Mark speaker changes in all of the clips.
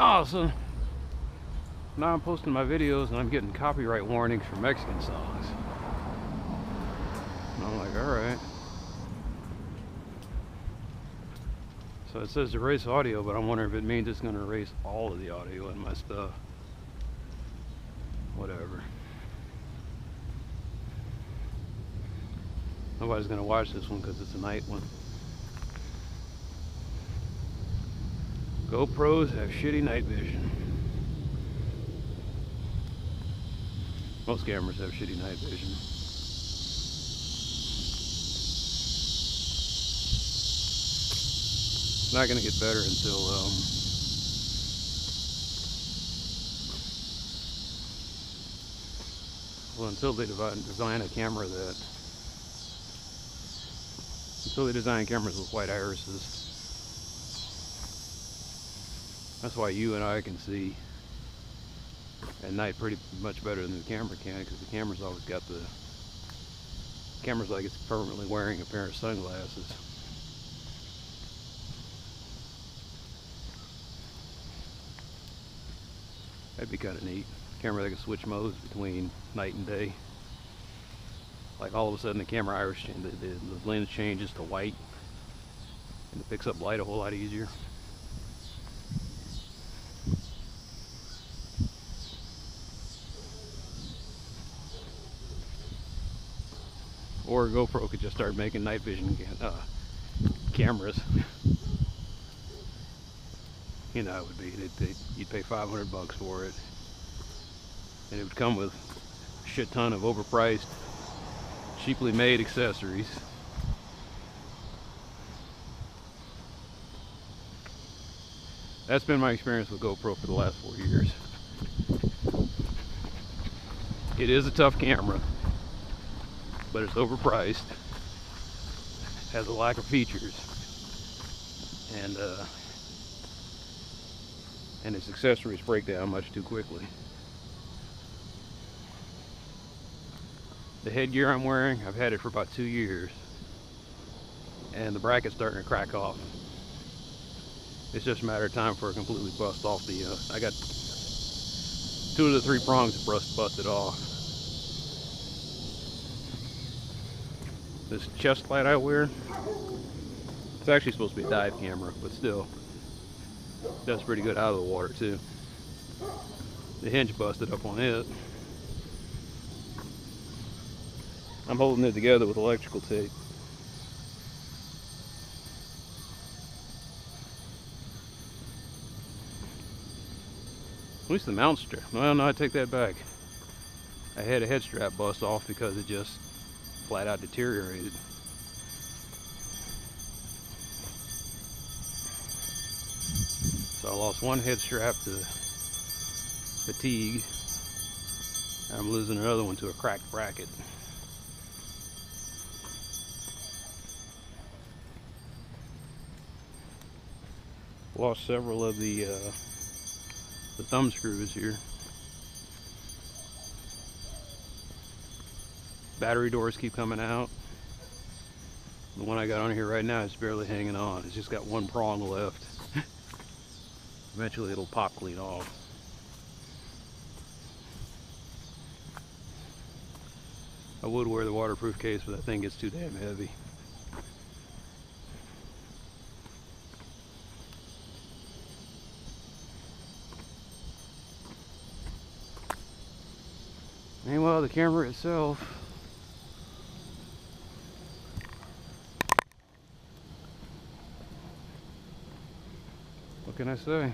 Speaker 1: Oh, so now I'm posting my videos and I'm getting copyright warnings for Mexican songs. And I'm like, alright. So it says erase audio, but I'm wondering if it means it's going to erase all of the audio in my stuff. Whatever. Nobody's going to watch this one because it's a night one. GoPros have shitty night vision. Most cameras have shitty night vision. It's not going to get better until until they design a camera that design cameras with white irises. That's why you and I can see at night pretty much better than the camera can, because the camera's always got the camera's like it's permanently wearing a pair of sunglasses. That'd be kind of neat. Camera that can switch modes between night and day. Like all of a sudden the camera iris, the lens changes to white, and it picks up light a whole lot easier. Or GoPro could just start making night vision cameras. You know how it would be. You'd pay $500 for it, and it would come with a shit ton of overpriced, cheaply made accessories. That's been my experience with GoPro for the last 4 years. It is a tough camera, but it's overpriced, has a lack of features, and its accessories break down much too quickly. The headgear I'm wearing, I've had it for about 2 years, and the bracket's starting to crack off. It's just a matter of time before it completely busts off the, I got 2 of the 3 prongs busted off. This chest light I wear, it's actually supposed to be a dive camera, but still, does pretty good out of the water too. The hinge busted up on it. I'm holding it together with electrical tape. At least the mount strap. Well, no, I take that back. I had a head strap bust off because it just flat out deteriorated. So I lost one head strap to fatigue, and I'm losing another one to a cracked bracket. Lost several of the thumb screws here. Battery doors keep coming out. The one I got on here right now is barely hanging on. It's just got one prong left. Eventually it'll pop clean off. I would wear the waterproof case, but that thing gets too damn heavy. Meanwhile, the camera itself, what can I say?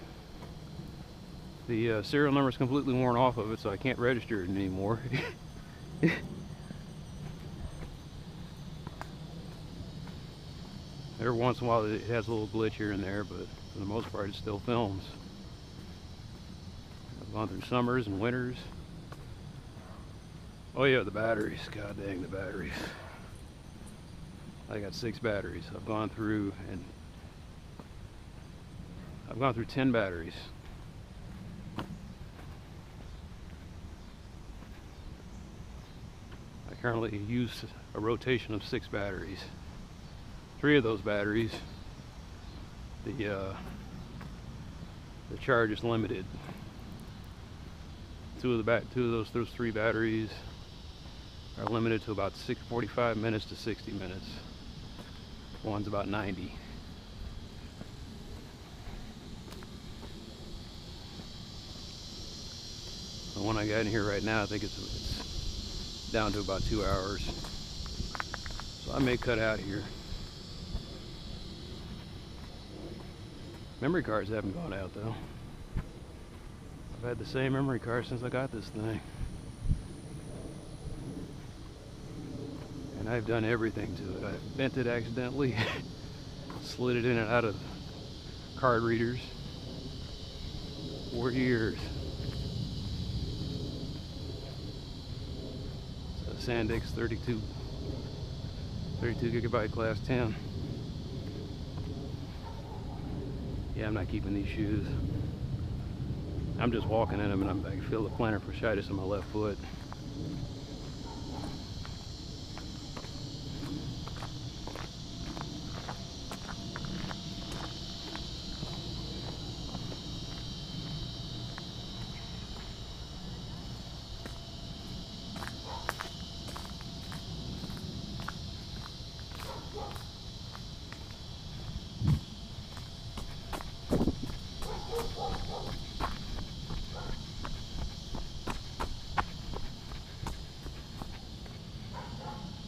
Speaker 1: The serial number is completely worn off of it, so I can't register it anymore. Every once in a while it has a little glitch here and there, but for the most part it still films. I've gone through summers and winters. Oh yeah, the batteries. God dang, the batteries. I got 6 batteries. I've gone through 10 batteries. I currently use a rotation of 6 batteries. 3 of those batteries, the the charge is limited. Two of those three batteries are limited to about 45 minutes to 60 minutes. One's about 90. The one I got in here right now, I think it's down to about 2 hours. So I may cut out here. Memory cards haven't gone out though. I've had the same memory card since I got this thing. And I've done everything to it. I've bent it accidentally, slid it in and out of card readers for years. It's a Sandex 32 gigabyte class 10. Yeah, I'm not keeping these shoes. I'm just walking in them and I feel the plantar fasciitis in my left foot.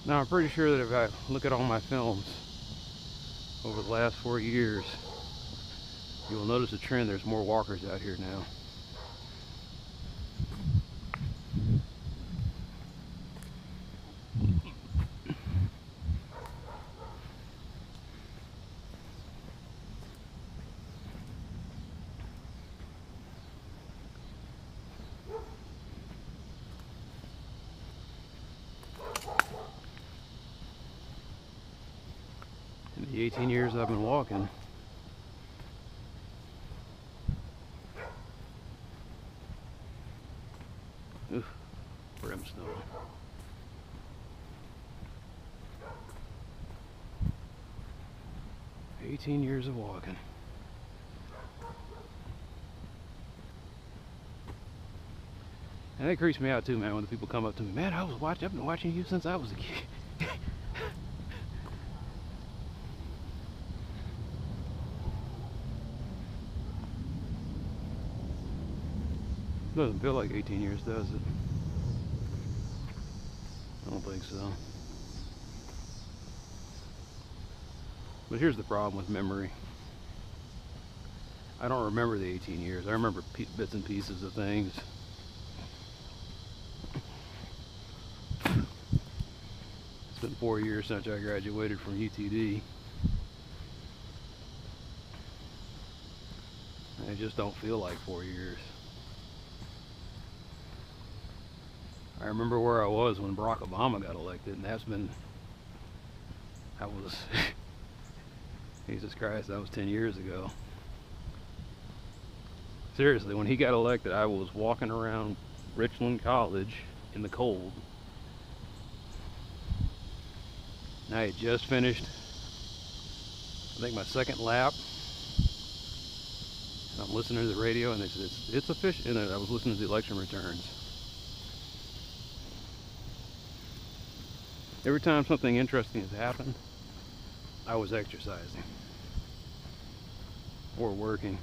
Speaker 1: Now I'm pretty sure that if I look at all my films over the last 4 years, you will notice a trend. There's more walkers out here now. In the 18 years I've been walking, oof, brimstone. "18 years of walking." And that creeps me out too, man, when the people come up to me, "Man, I've been watching you since I was a kid." Doesn't feel like 18 years, does it? I don't think so. But here's the problem with memory. I don't remember the 18 years. I remember bits and pieces of things. It's been 4 years since I graduated from UTD. I just don't feel like 4 years. I remember where I was when Barack Obama got elected, and Jesus Christ, that was 10 years ago. Seriously, when he got elected, I was walking around Richland College in the cold. And I had just finished, I think, my second lap. And I'm listening to the radio, and they said, it's official. And I was listening to the election returns. Every time something interesting has happened, I was exercising or working.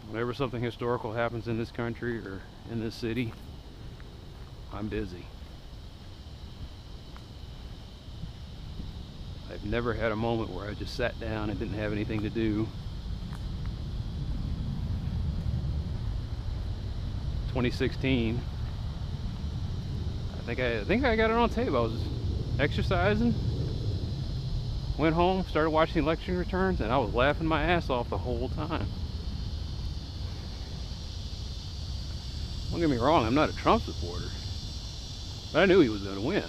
Speaker 1: Whenever something historical happens in this country or in this city, I'm busy. I've never had a moment where I just sat down and didn't have anything to do. 2016, I think I got it on tape. I was exercising, went home, started watching election returns, and I was laughing my ass off the whole time. Don't get me wrong, I'm not a Trump supporter, but I knew he was going to win.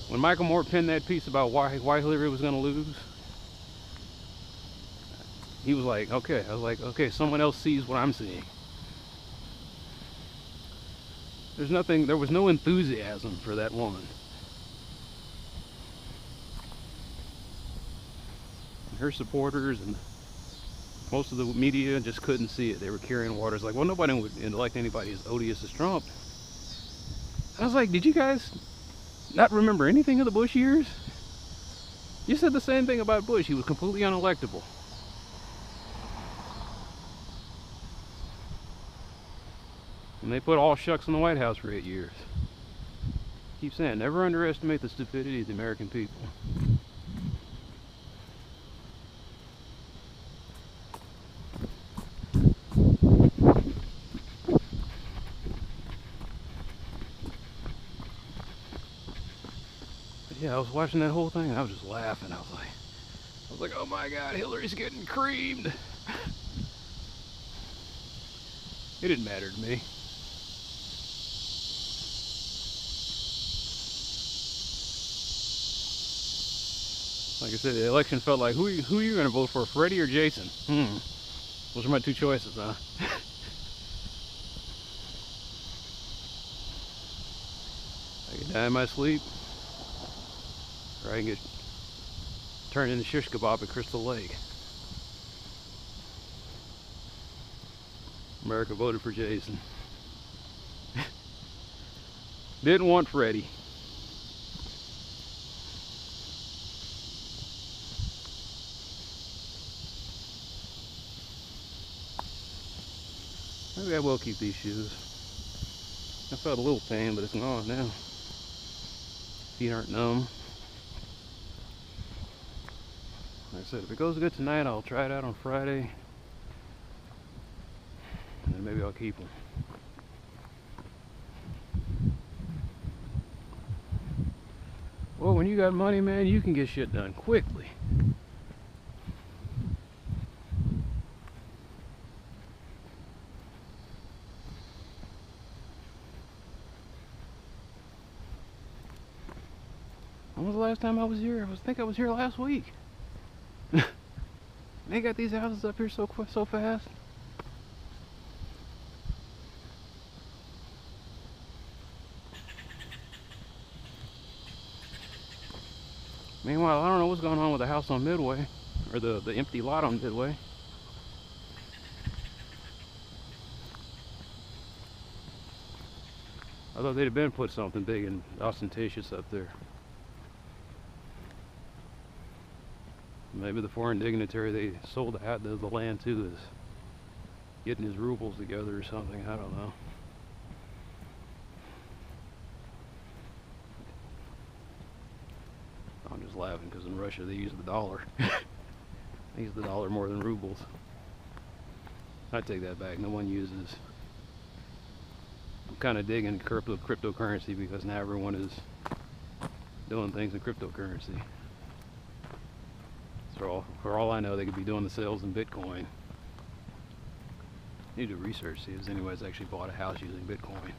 Speaker 1: When Michael Moore penned that piece about why Hillary was going to lose, he was like, okay. I was like, okay, someone else sees what I'm seeing. There's nothing, there was no enthusiasm for that woman. And her supporters and most of the media just couldn't see it. They were carrying waters like, well, nobody would elect anybody as odious as Trump. I was like, did you guys not remember anything of the Bush years? You said the same thing about Bush. He was completely unelectable. And they put all shucks in the White House for 8 years. Keep saying, never underestimate the stupidity of the American people. But yeah, I was watching that whole thing and I was just laughing. I was like, oh my God, Hillary's getting creamed. It didn't matter to me. Like I said, the election felt like, who are you going to vote for, Freddie or Jason? Those are my two choices, huh? I can die in my sleep, or I can get turned into shish kebab at Crystal Lake. America voted for Jason. Didn't want Freddie. Maybe I will keep these shoes. I felt a little pain, but it's gone now. Feet aren't numb. Like I said, if it goes good tonight, I'll try it out on Friday. And then maybe I'll keep them. Well, when you got money, man, you can get shit done quickly. When was the last time I was here? I think I was here last week. They got these houses up here so fast. Meanwhile, I don't know what's going on with the house on Midway, or the empty lot on Midway. I thought they'd have been put something big and ostentatious up there. Maybe the foreign dignitary they sold the land to is getting his rubles together or something. I don't know. I'm just laughing because in Russia they use the dollar. They use the dollar more than rubles. I take that back. No one uses. I'm kind of digging cryptocurrency because now everyone is doing things in cryptocurrency. So for all I know, they could be doing the sales in Bitcoin. Need to research, see if anybody's actually bought a house using Bitcoin.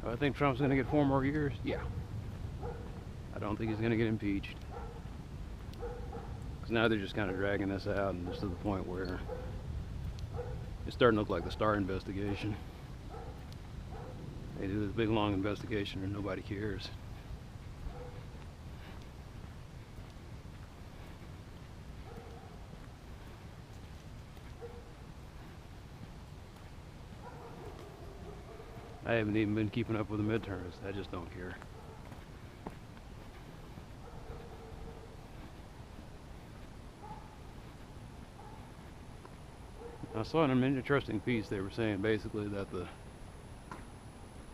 Speaker 1: I think Trump's going to get 4 more years. Yeah. I don't think he's going to get impeached. Because now they're just kind of dragging this out, and just to the point where it's starting to look like the Starr investigation. They do this big long investigation and nobody cares. I haven't even been keeping up with the midterms. I just don't care. I saw in an interesting piece they were saying basically that the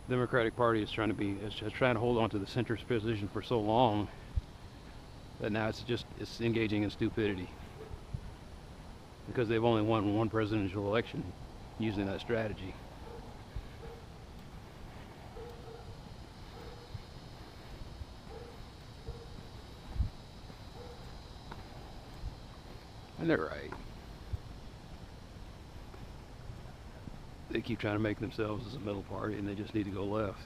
Speaker 1: Democratic Party is trying to hold on to the centrist position for so long that now it's engaging in stupidity because they've only won one presidential election using that strategy. And they're right. They keep trying to make themselves as a middle party, and they just need to go left.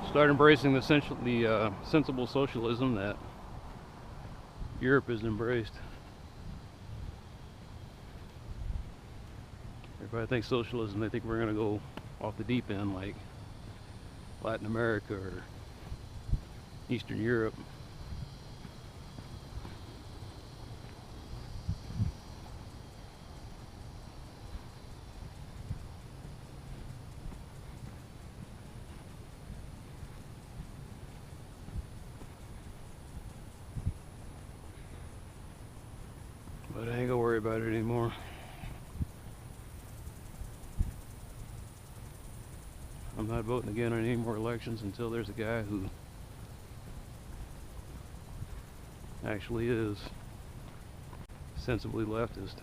Speaker 1: Start embracing the sensible socialism that Europe has embraced. Everybody thinks socialism, they think we're going to go off the deep end like Latin America or Eastern Europe. But I ain't gonna worry about it anymore. I'm not voting again on any more elections until there's a guy who actually is sensibly leftist.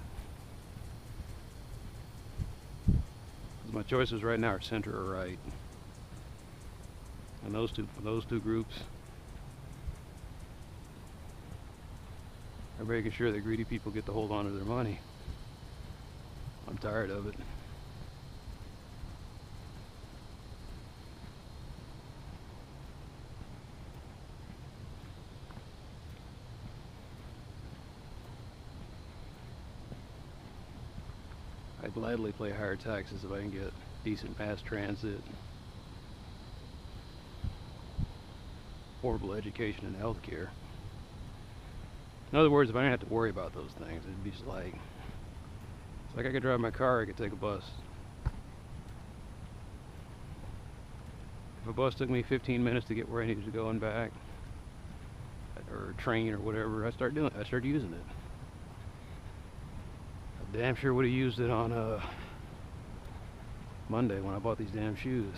Speaker 1: My choices right now are center or right, and those two groups are making sure that greedy people get to hold on to their money. I'm tired of it. I'd gladly pay higher taxes if I can get decent mass transit, affordable education, and health care. In other words, if I didn't have to worry about those things, it'd be just like, it's like I could drive my car, I could take a bus. If a bus took me 15 minutes to get where I needed to go and back, or a train or whatever, I started using it. I damn sure would have used it on Monday when I bought these damn shoes.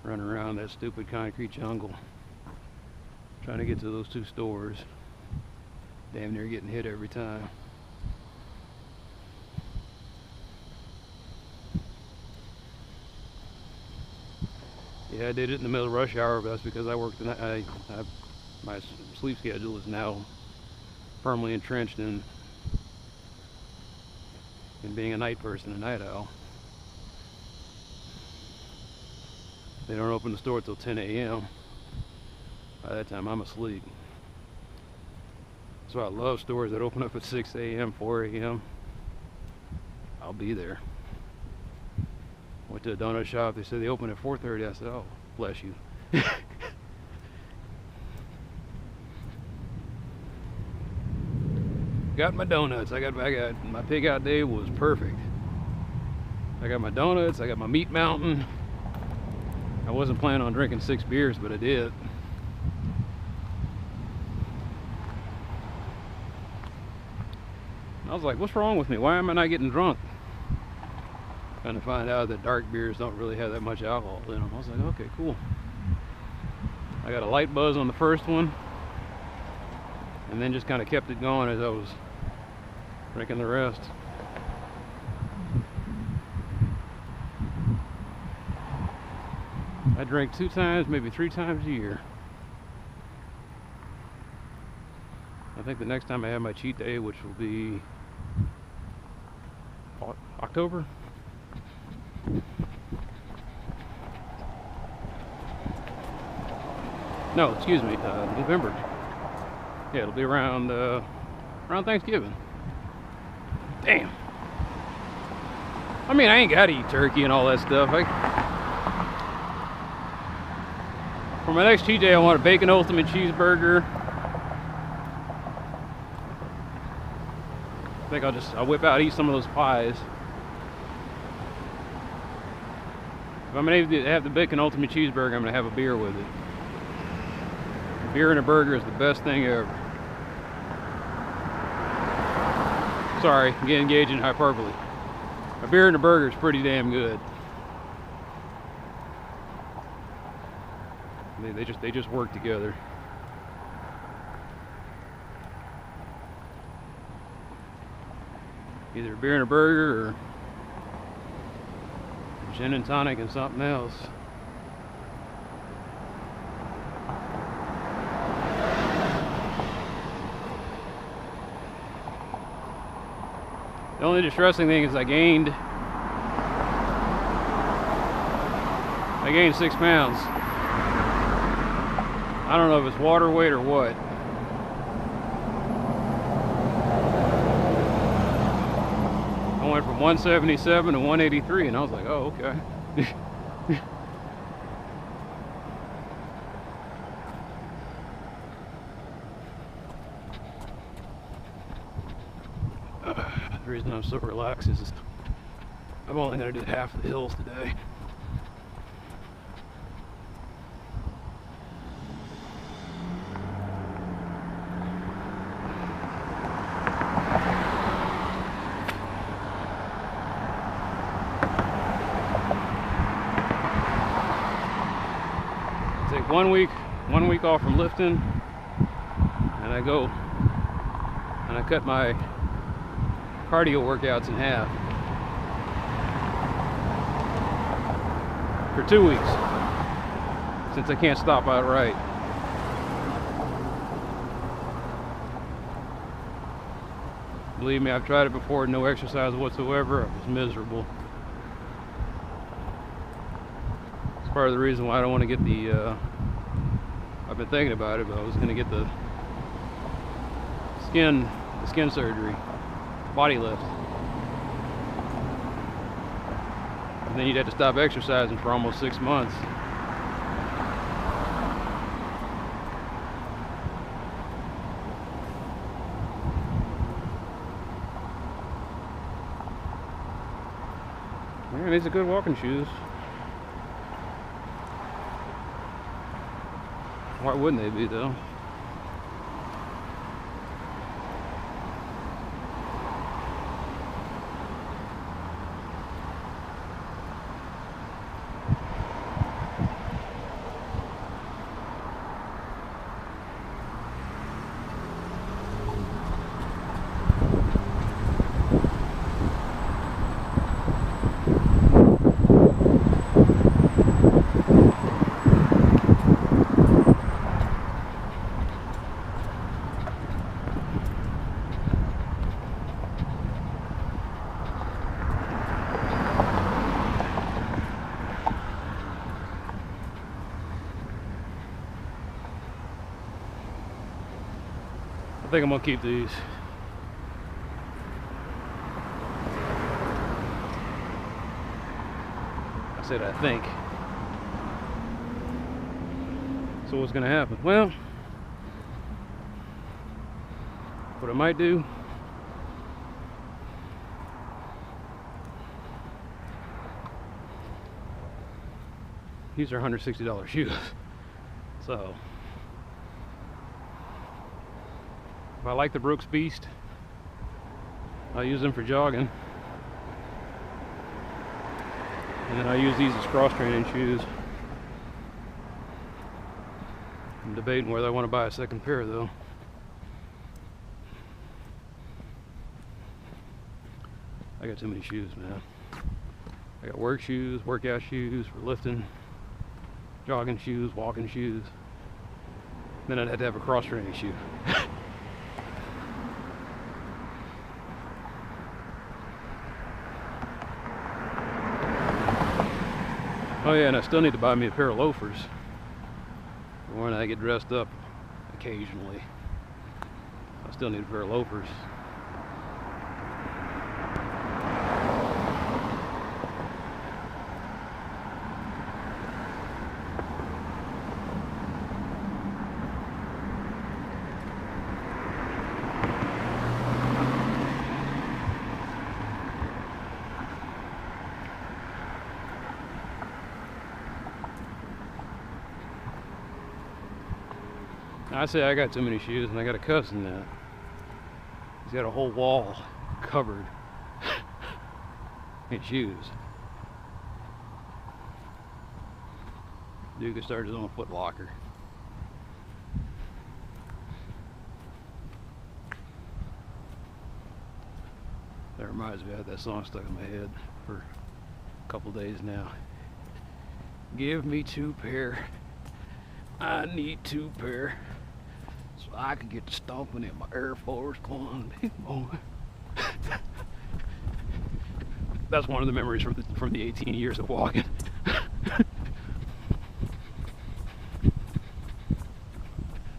Speaker 1: Running around that stupid concrete jungle, trying to get to those two stores, damn near getting hit every time. Yeah, I did it in the middle of rush hour, but that's because I worked my sleep schedule is now firmly entrenched in being a night person, a night owl. They don't open the store till 10 a.m. By that time, I'm asleep. So I love stores that open up at 6 a.m., 4 a.m. I'll be there. Went to a donut shop. They said they open at 4:30. I said, "Oh, bless you." Got my donuts. I got my pig out day was perfect. I got my donuts. I got my meat mountain. I wasn't planning on drinking 6 beers, but I did. I was like, what's wrong with me? Why am I not getting drunk? Kind of find out that dark beers don't really have that much alcohol in them. I was like, okay, cool. I got a light buzz on the first one, and then just kind of kept it going as I was drinking the rest. I drink 2 times, maybe 3 times a year. I think the next time I have my cheat day, which will be October. No, excuse me, November. Yeah, it'll be around Thanksgiving. Damn. I mean, I ain't got to eat turkey and all that stuff. For my next cheat day, I want a bacon ultimate cheeseburger. I think I'll whip out, eat some of those pies. If I'm gonna have the bacon ultimate cheeseburger, I'm gonna have a beer with it. A beer and a burger is the best thing ever. Sorry, I'm getting engaged in hyperbole. A beer and a burger is pretty damn good. They just work together. either a beer and a burger or gin and tonic and something else. The only distressing thing is I gained 6 pounds. I don't know if it's water weight or what. I went from 177 to 183 and I was like, oh, okay. The reason I'm so relaxed is I'm only going to do half of the hills today. Take one week off from lifting, and I go and I cut my cardio workouts in half for 2 weeks, since I can't stop outright. Believe me, I've tried it before, no exercise whatsoever. I was miserable. It's part of the reason why I don't want to get the I've been thinking about it, but I was going to get the skin surgery, body lift. And then you'd have to stop exercising for almost 6 months. Man, these are good walking shoes. Why wouldn't they be though? I think I'm gonna keep these. I said I think. So what's gonna happen? Well, what I might do, these are $160 shoes. So if I like the Brooks Beast, I'll use them for jogging. And then I use these as cross-training shoes. I'm debating whether I want to buy a second pair though. I got too many shoes, man. I got work shoes, workout shoes for lifting, jogging shoes, walking shoes. Then I'd have to have a cross-training shoe. Oh yeah, and I still need to buy me a pair of loafers for when I get dressed up occasionally. I still need a pair of loafers. I say I got too many shoes, and I got a cousin that he's got a whole wall covered in shoes. Dude could start his own Foot Locker. That reminds me, I had that song stuck in my head for a couple days now. Give me 2 pair. I need 2 pair. So I could get to stomping in my Air Force One, big boy. That's one of the memories from the 18 years of walking.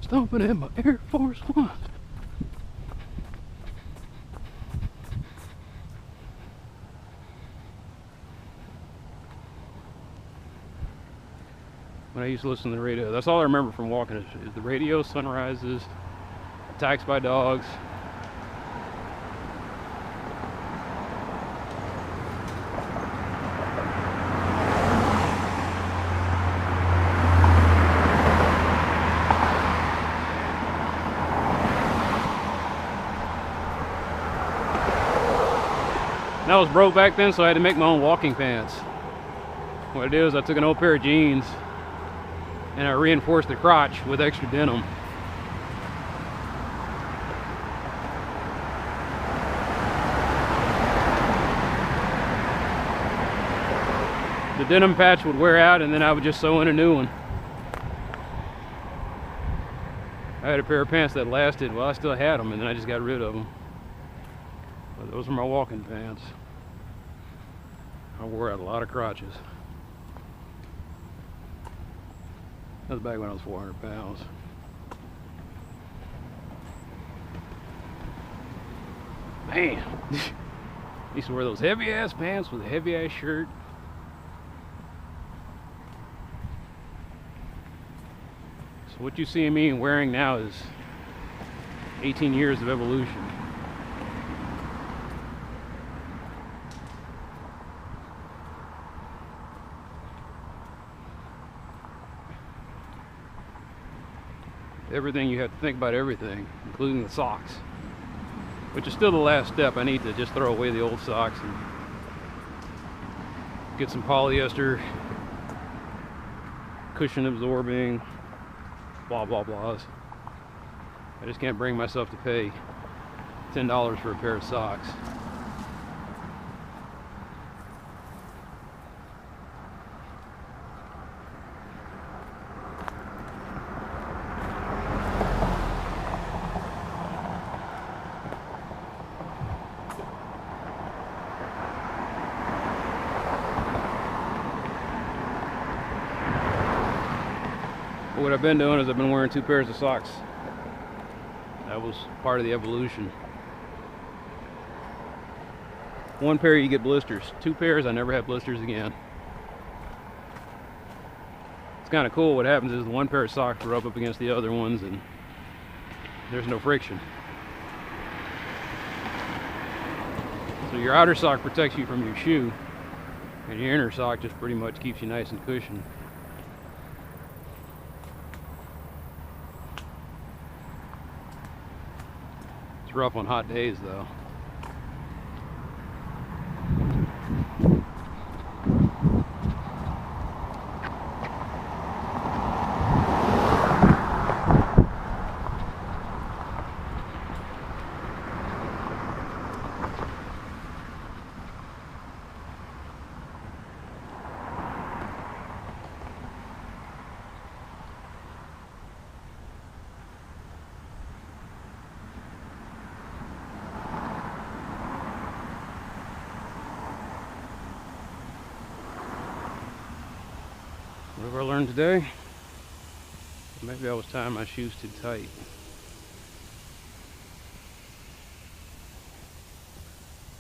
Speaker 1: Stomping in my Air Force One. When I used to listen to the radio, that's all I remember from walking is the radio, sunrises, attacks by dogs. And I was broke back then, so I had to make my own walking pants. What I did is I took an old pair of jeans and I reinforced the crotch with extra denim. The denim patch would wear out and then I would just sew in a new one. I had a pair of pants that lasted, well, I still had them, and then I just got rid of them. But those are my walking pants. I wore out a lot of crotches. That was back when I was 400 pounds. Man, I used to wear those heavy ass pants with a heavy ass shirt. So what you see me wearing now is 18 years of evolution. Everything, you have to think about everything, including the socks, which is still the last step. I need to just throw away the old socks and get some polyester, cushion absorbing, blah blah blahs. I just can't bring myself to pay $10 for a pair of socks. What I've been doing is I've been wearing 2 pairs of socks. That was part of the evolution. 1 pair you get blisters. 2 pairs I never had blisters again. It's kind of cool. What happens is the 1 pair of socks rub up against the other ones and there's no friction. So your outer sock protects you from your shoe and your inner sock just pretty much keeps you nice and cushioned. It's rough on hot days though. What have I learned today? Maybe I was tying my shoes too tight.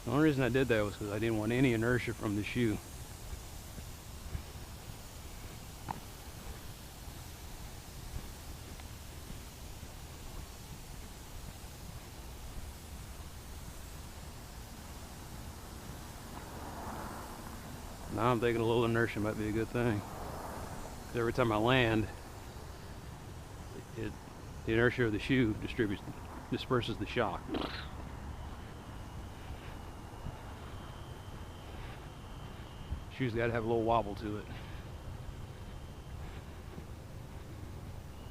Speaker 1: The only reason I did that was because I didn't want any inertia from the shoe. Now I'm thinking a little inertia might be a good thing. Every time I land, the inertia of the shoe disperses the shock. Shoe's got to have a little wobble to it.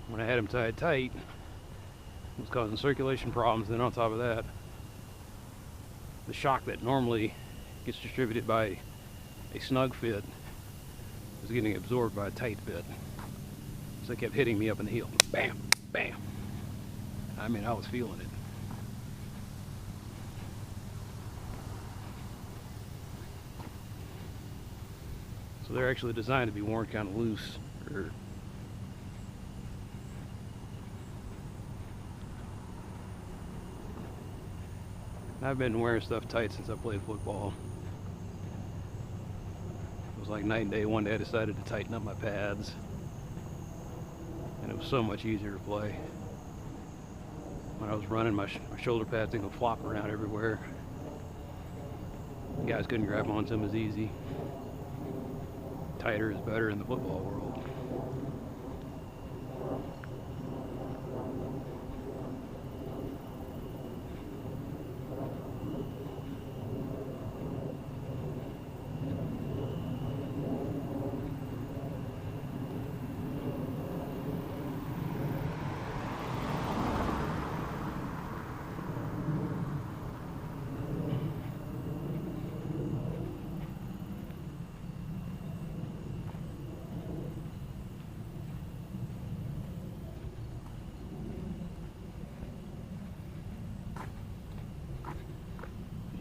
Speaker 1: When I had them tied tight, it was causing circulation problems. Then on top of that, the shock that normally gets distributed by a snug fit was getting absorbed by a tight fit. So it kept hitting me up in the heel. Bam, bam. I mean, I was feeling it. So they're actually designed to be worn kind of loose. I've been wearing stuff tight since I played football. It was like night and day. One day I decided to tighten up my pads, and it was so much easier to play. When I was running, my shoulder pads didn't go flop around everywhere. Guys couldn't grab onto them as easy. Tighter is better in the football world.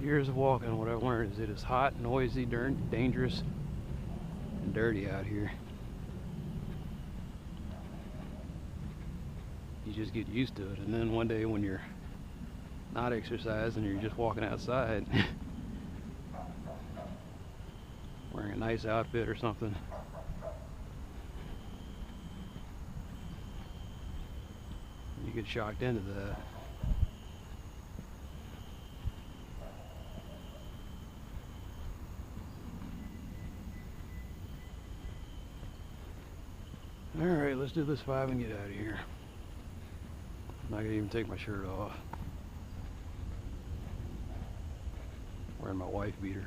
Speaker 1: Years of walking, what I learned is it is hot, noisy, dangerous, and dirty out here. You just get used to it, and then one day when you're not exercising, you're just walking outside wearing a nice outfit or something, you get shocked into that. Alright, let's do this 5 and get out of here. I'm not gonna even take my shirt off. Wearing my wife beater.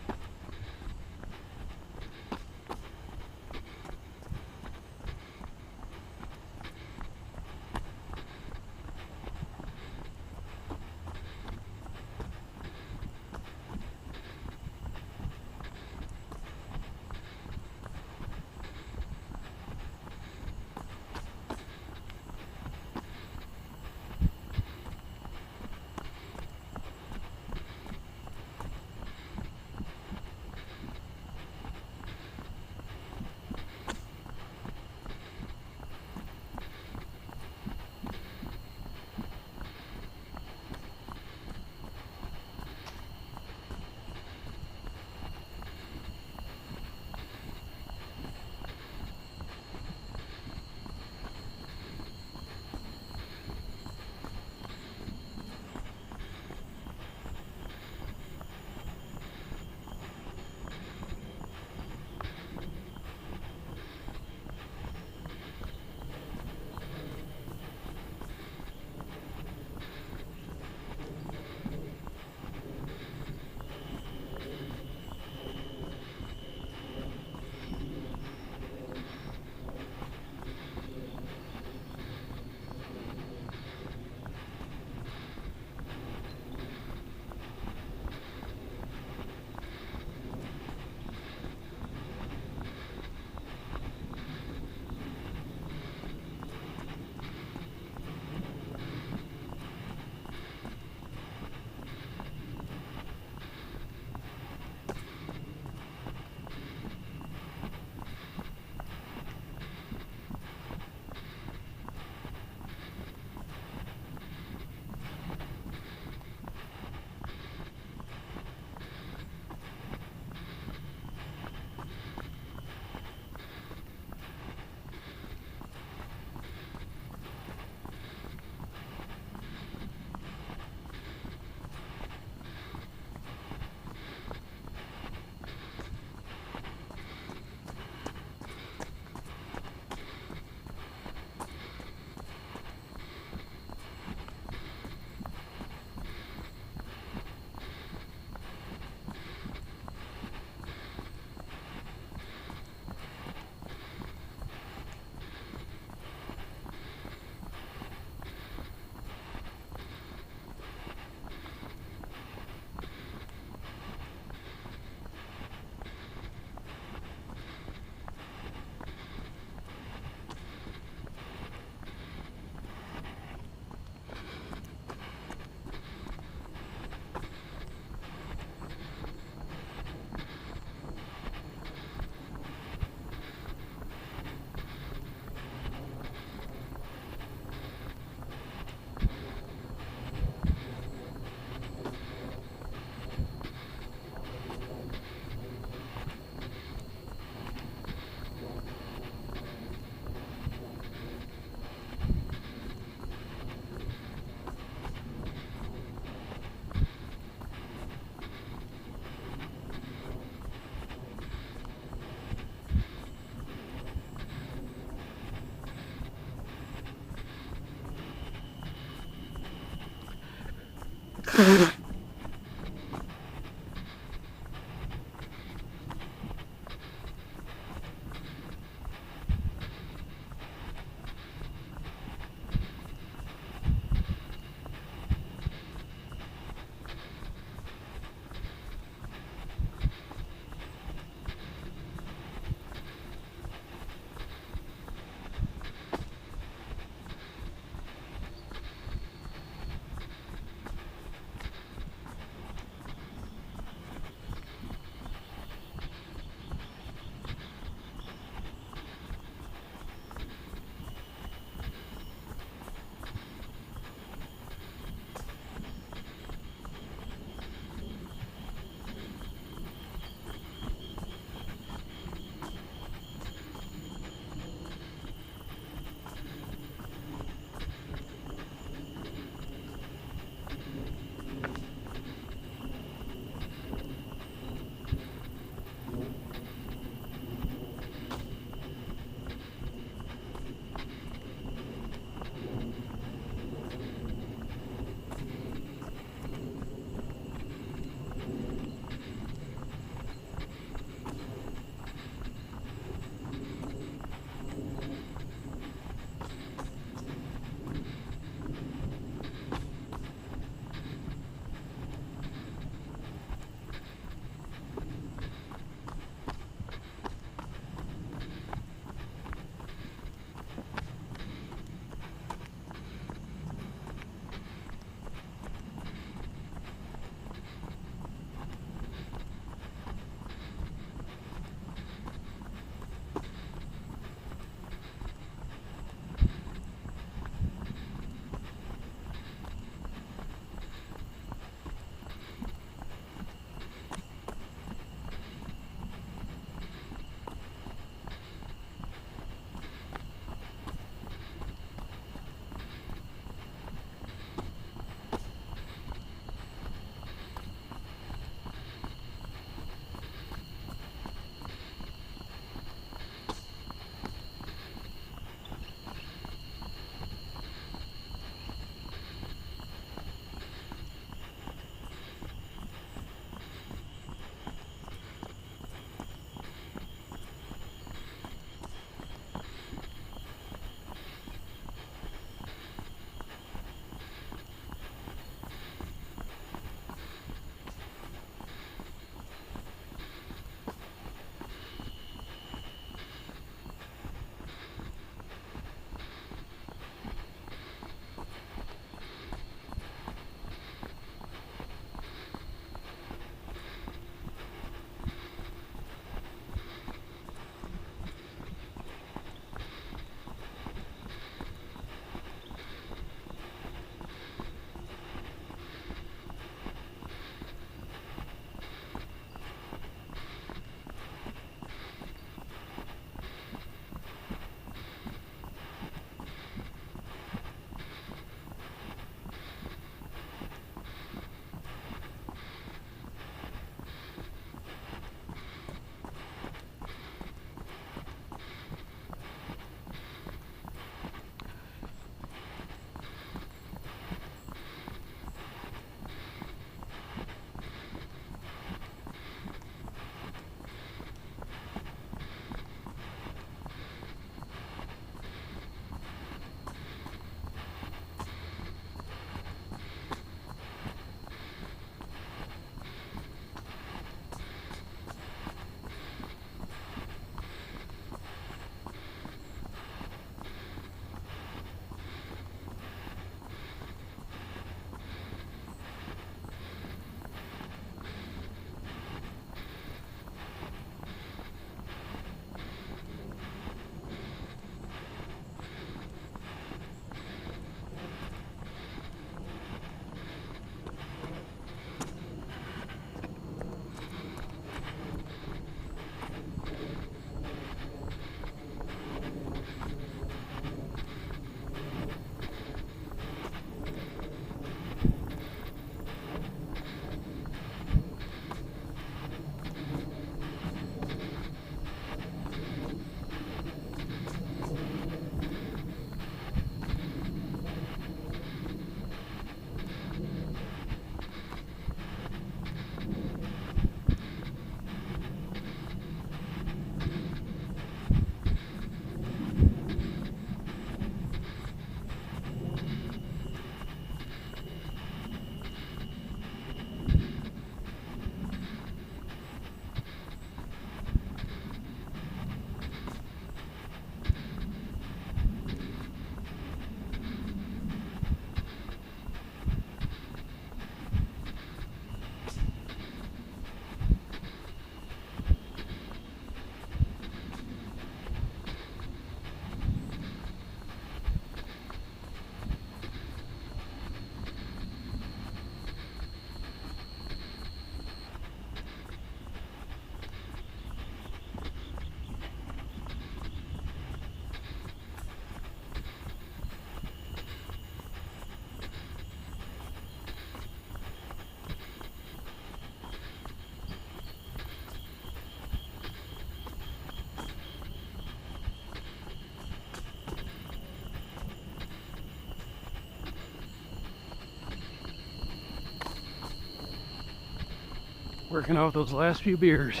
Speaker 1: Working off those last few beers.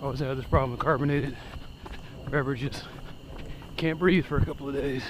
Speaker 1: Always have this problem with carbonated beverages. Can't breathe for a couple of days.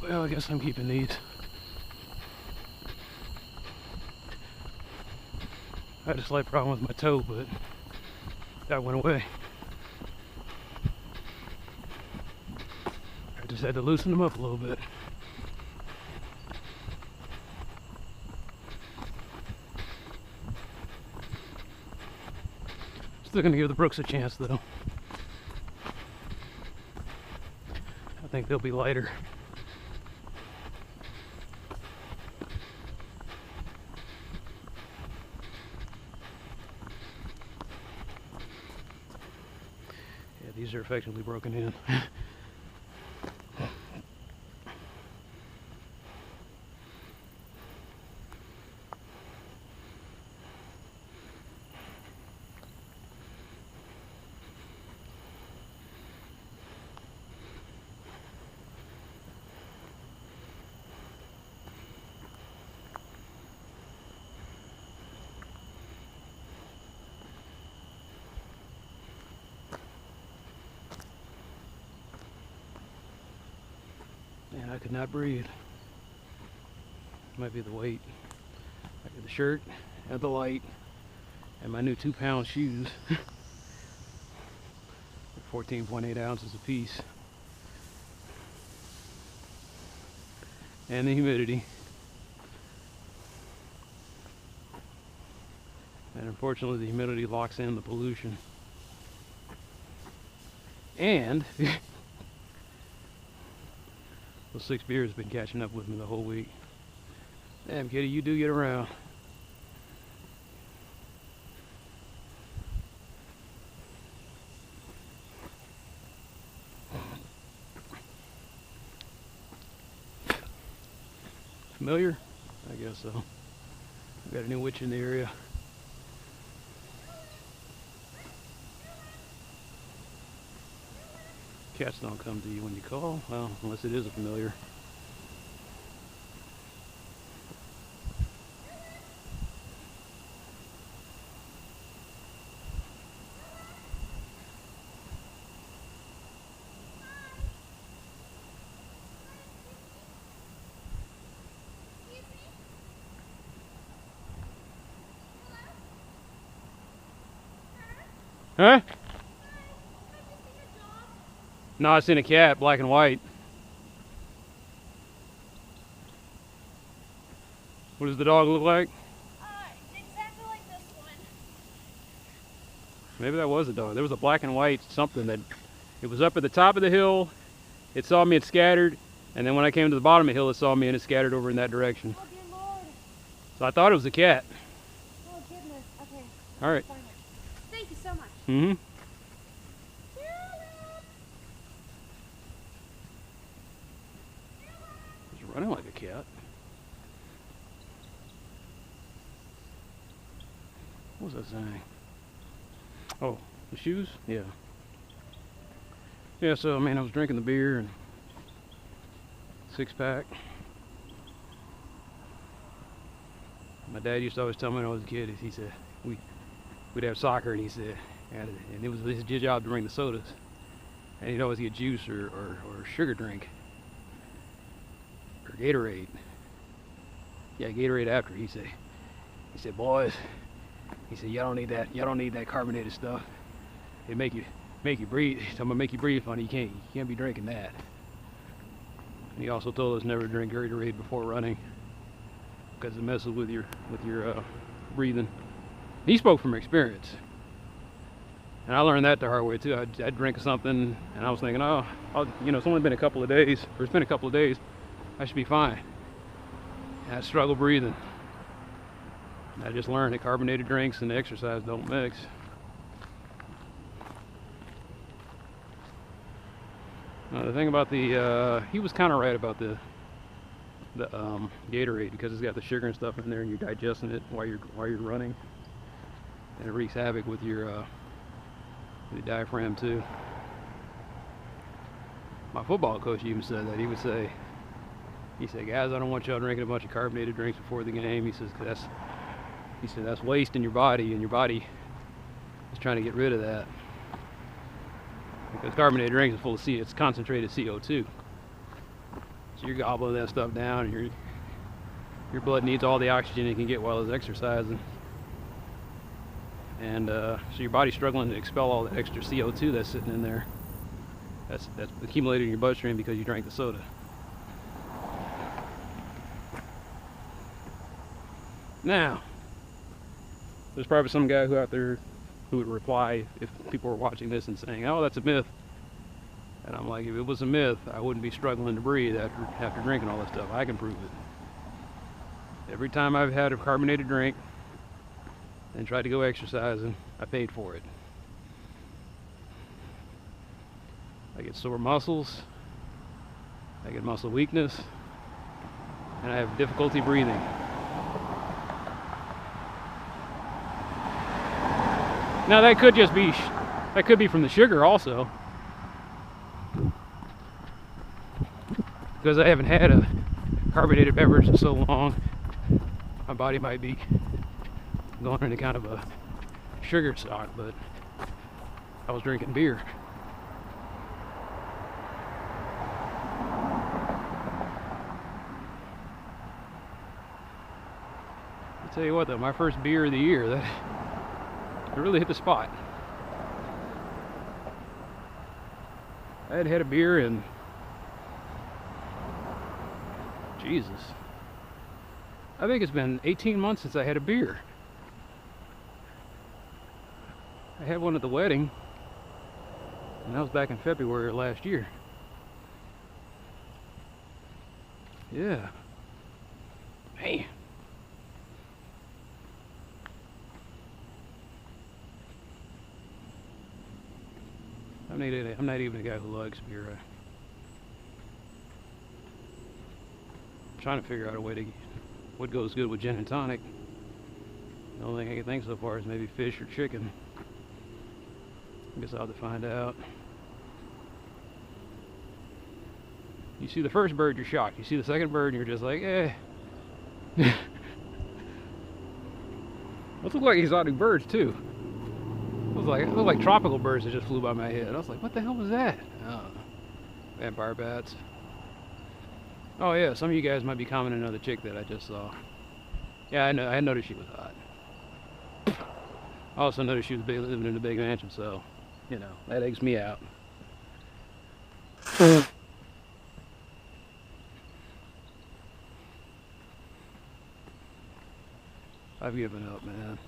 Speaker 1: Well, I guess I'm keeping these. I had a slight problem with my toe, but that went away. I just had to loosen them up a little bit. Still gonna give the Brooks a chance though. I think they'll be lighter. Yeah, these are effectively broken in. And I could not breathe. Might be the weight. I got the shirt, and the light, and my new 2-pound shoes. 14.8 ounces a piece. And the humidity. And unfortunately the humidity locks in the pollution. And those 6 beers have been catching up with me the whole week. Damn, Kitty, you do get around. Familiar? I guess so. We've got a new witch in the area. Cats don't come to you when you call, well, unless it is a familiar. Huh? No, I seen a cat, black and white. What does the dog look like?
Speaker 2: Exactly like this one.
Speaker 1: Maybe that was a dog. There was a black and white something that, it was up at the top of the hill, it saw me and scattered, and then when I came to the bottom of the hill, it saw me and it scattered over in that direction.
Speaker 2: Oh, dear Lord.
Speaker 1: So I thought it was a cat.
Speaker 2: Oh, goodness. Okay.
Speaker 1: All right.
Speaker 2: Thank you so much.
Speaker 1: Mm-hmm. He's running like a cat. What was I saying? Oh, the shoes? Yeah. Yeah, so, I mean, I was drinking the beer and 6-pack. My dad used to always tell me when I was a kid, he said, we'd have soccer, and he said, and it was his job to bring the sodas. And he'd always get juice or sugar drink or Gatorade. Yeah, Gatorade after. He said, boys, he said, y'all don't need that carbonated stuff. It make you breathe. It's gonna make you breathe funny. You can't be drinking that. And he also told us never to drink Gatorade before running because it messes with your breathing. He spoke from experience, and I learned that the hard way too. I'd drink something, and I was thinking, oh, it's only been a couple of days, or it's been a couple of days, I should be fine. And I struggle breathing. I just learned that carbonated drinks and exercise don't mix. The thing about he was kind of right about the Gatorade, because it's got the sugar and stuff in there, and you're digesting it while you're running, and it wreaks havoc with your diaphragm too. My football coach even said that. He said, guys, I don't want y'all drinking a bunch of carbonated drinks before the game. He says, that's waste in your body, and your body is trying to get rid of that. Because carbonated drinks are it's concentrated CO2. So you're gobbling that stuff down, and your blood needs all the oxygen it can get while it's exercising. And so your body's struggling to expel all the extra CO2 that's sitting in there. That's accumulated in your bloodstream because you drank the soda. Now, there's probably some guy out there who would reply if people were watching this and saying, oh, that's a myth. And I'm like, if it was a myth, I wouldn't be struggling to breathe after drinking all this stuff. I can prove it. Every time I've had a carbonated drink and tried to go exercising, I paid for it. I get sore muscles, I get muscle weakness, and I have difficulty breathing. Now that could be from the sugar also, because I haven't had a carbonated beverage in so long. My body might be going into kind of a sugar shock, but I was drinking beer. I'll tell you what though, my first beer of the year, it really hit the spot. I hadn't had a beer in, Jesus, I think it's been 18 months since I had a beer. I had one at the wedding, and that was back in February of last year. Yeah. Man. I'm not even a guy who likes beer. I'm trying to figure out a way to what goes good with gin and tonic. The only thing I can think so far is maybe fish or chicken. I guess I'll have to find out. You see the first bird, you're shocked. You see the second bird, and you're just like, eh. Those look like exotic birds too. It looked like tropical birds that just flew by my head. I was like, what the hell was that? Oh, vampire bats. Oh yeah, some of you guys might be commenting on the chick that I just saw. Yeah, I know. I noticed she was hot. I also noticed she was living in a big mansion, so, you know, that eggs me out. I've given up, man.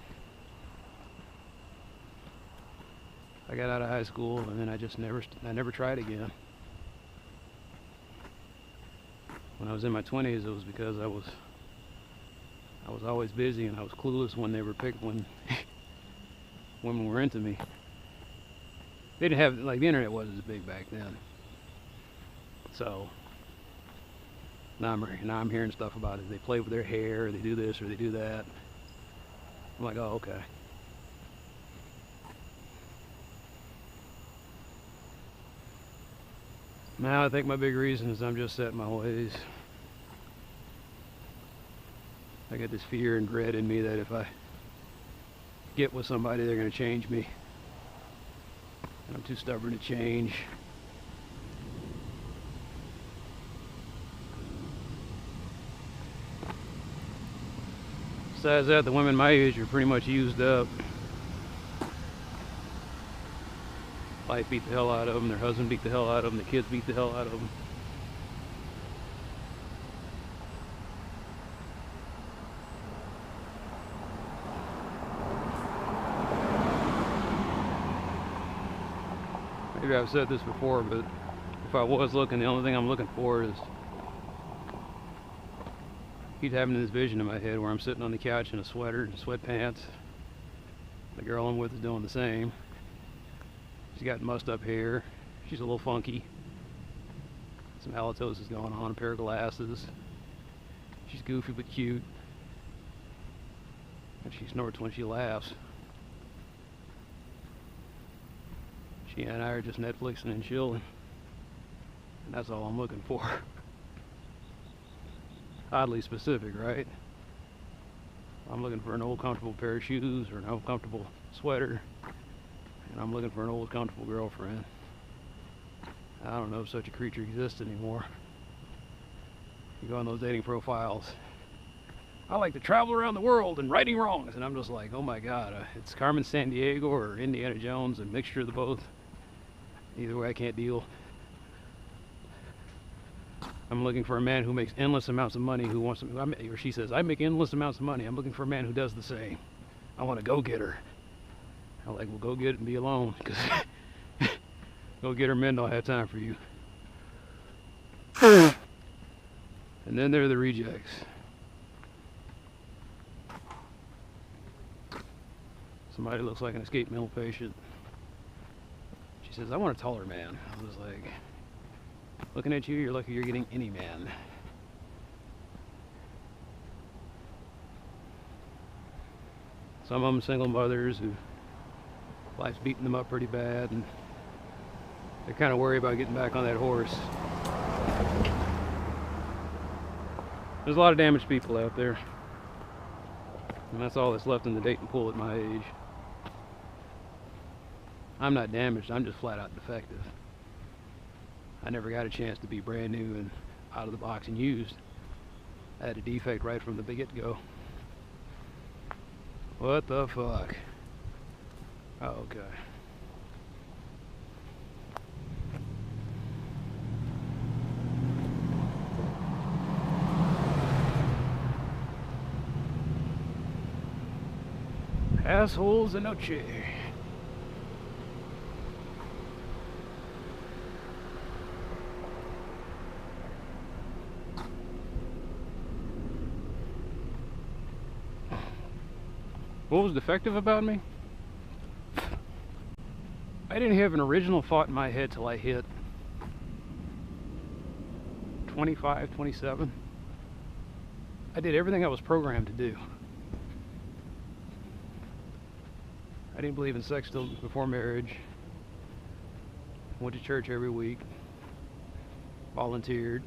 Speaker 1: I got out of high school, and then I never tried again. When I was in my 20s, it was because I was always busy, and I was clueless when when women were into me. They didn't have, like, the internet wasn't as big back then. So now I'm hearing stuff about it. They play with their hair, or they do this, or they do that. I'm like, oh, okay. Now I think my big reason is I'm just set in my ways. I got this fear and dread in me that if I get with somebody, they're going to change me. And I'm too stubborn to change. Besides that, the women my age are pretty much used up. Life beat the hell out of them, their husband beat the hell out of them, the kids beat the hell out of them. Maybe I've said this before, but if I was looking, the only thing I'm looking for is keep having this vision in my head where I'm sitting on the couch in a sweater and sweatpants. The girl I'm with is doing the same. She's got mussed up hair. She's a little funky. Some halitosis going on, a pair of glasses. She's goofy but cute. And she snorts when she laughs. She and I are just Netflixing and chilling. And that's all I'm looking for. Oddly specific, right? I'm looking for an old comfortable pair of shoes or an old comfortable sweater. And I'm looking for an old comfortable girlfriend. I don't know if such a creature exists anymore. You go on those dating profiles. I like to travel around the world and righting wrongs. And I'm just like, oh my God, it's Carmen Sandiego or Indiana Jones, a mixture of the both. Either way, I can't deal. I'm looking for a man who makes endless amounts of money, who wants to, or she says, I make endless amounts of money. I'm looking for a man who does the same. I want to go get her. I'm like, well, go get it and be alone, because go get her men don't have time for you. And then there are the rejects. Somebody looks like an escaped mental patient. She says, I want a taller man. I was like, looking at you, you're lucky you're getting any man. Some of them single mothers who life's beating them up pretty bad, and they're kind of worried about getting back on that horse. There's a lot of damaged people out there, and that's all that's left in the dating pool at my age. I'm not damaged, I'm just flat out defective. I never got a chance to be brand new and out of the box and used. I had a defect right from the get-go. What the fuck? Oh, okay. Assholes de noche. What was defective about me? I didn't have an original thought in my head till I hit 25, 27. I did everything I was programmed to do. I didn't believe in sex till before marriage. Went to church every week. Volunteered.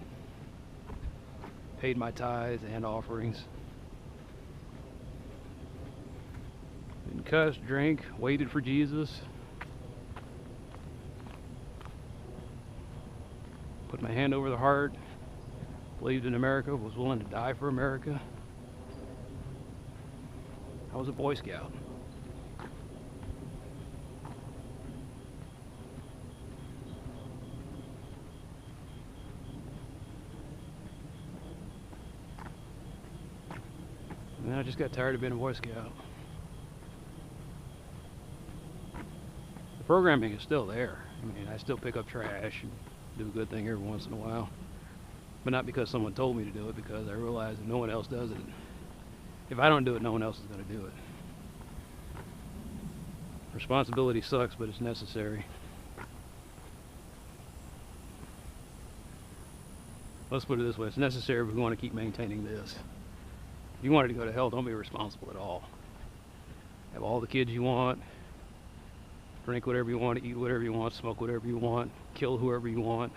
Speaker 1: Paid my tithes and offerings. Didn't cuss, drink, waited for Jesus. Put my hand over the heart. Believed in America, was willing to die for America. I was a Boy Scout. And then I just got tired of being a Boy Scout. The programming is still there. I mean, I still pick up trash and do a good thing every once in a while. But not because someone told me to do it, because I realize if no one else does it, if I don't do it, no one else is going to do it. Responsibility sucks, but it's necessary. Let's put it this way, it's necessary if we want to keep maintaining this. If you wanted to go to hell, don't be responsible at all. Have all the kids you want, drink whatever you want, eat whatever you want, smoke whatever you want, kill whoever you want.